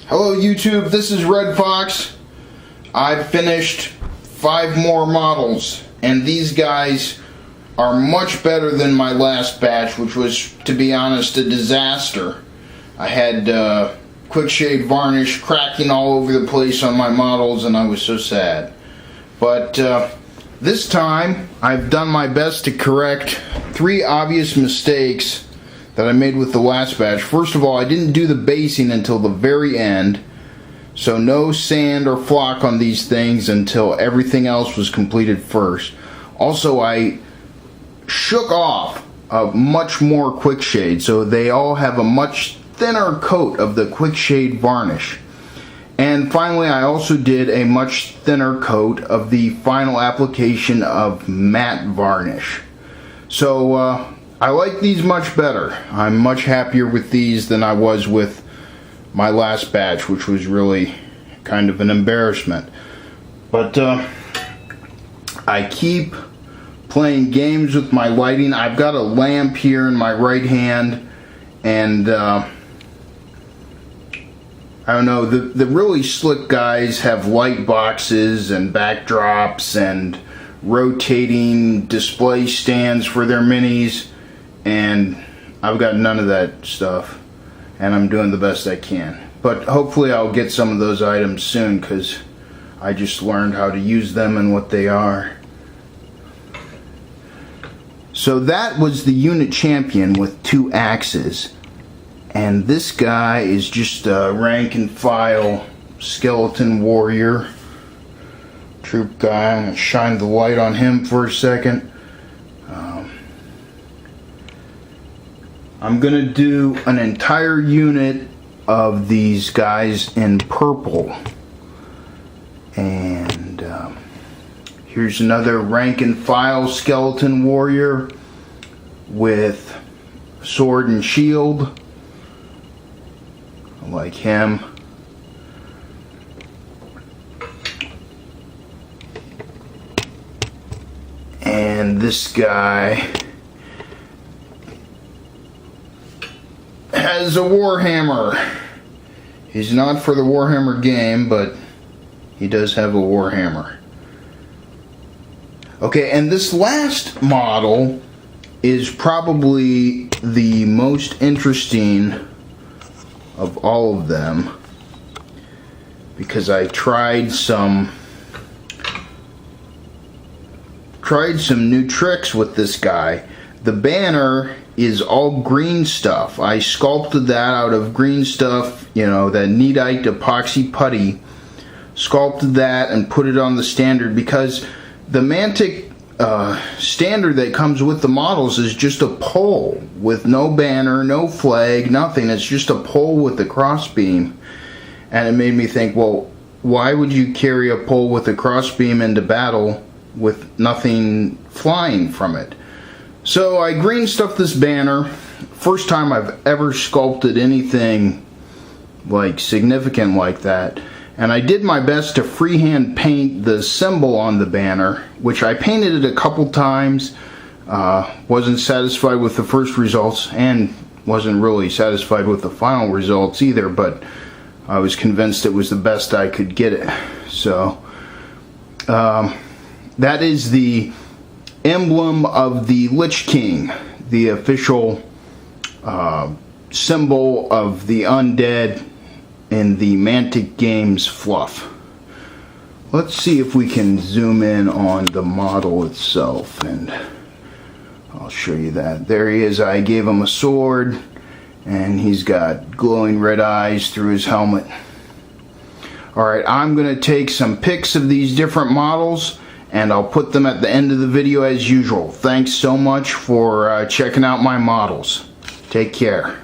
Hello YouTube, this is Red Fox. I've finished 5 more models, and these guys are much better than my last batch, which was, to be honest, a disaster. I had quick shade varnish cracking all over the place on my models, and I was so sad. But this time, I've done my best to correct 3 obvious mistakes that I made with the last batch. First of all, I didn't do the basing until the very end, so no sand or flock on these things until everything else was completed first. Also, I shook off a much more quick shade, so they all have a much thinner coat of the quick shade varnish. And finally, I also did a much thinner coat of the final application of matte varnish. So I like these much better. I'm much happier with these than I was with my last batch, which was really kind of an embarrassment. But I keep playing games with my lighting. I've got a lamp here in my right hand, and I don't know, the really slick guys have light boxes and backdrops and rotating display stands for their minis, and I've got none of that stuff, and I'm doing the best I can. But hopefully I'll get some of those items soon, because I just learned how to use them and what they are. So that was the unit champion with 2 axes, and this guy is just a rank and file skeleton warrior troop guy. I'm going to shine the light on him for a second. I'm going to do an entire unit of these guys in purple. And here's another rank and file skeleton warrior with sword and shield. I like him. And this guy has a Warhammer. He's not for the Warhammer game, but he does have a Warhammer. Okay, and this last model is probably the most interesting of all of them, because I tried some new tricks with this guy. The banner is all green stuff. I sculpted that out of green stuff, you know, that Kneadite epoxy putty. Sculpted that and put it on the standard, because the Mantic standard that comes with the models is just a pole with no banner, no flag, nothing. It's just a pole with a crossbeam. And it made me think, well, why would you carry a pole with a crossbeam into battle with nothing flying from it? So I green stuffed this banner. First time I've ever sculpted anything like significant like that. And I did my best to freehand paint the symbol on the banner, which I painted it a couple times. Wasn't satisfied with the first results, and wasn't really satisfied with the final results either, but I was convinced it was the best I could get it. So that is the emblem of the Lich King, the official symbol of the undead in the Mantic Games fluff. Let's see if we can zoom in on the model itself, and I'll show you that. There he is. I gave him a sword, and he's got glowing red eyes through his helmet. Alright, I'm going to take some pics of these different models, and I'll put them at the end of the video as usual. Thanks so much for checking out my models. Take care.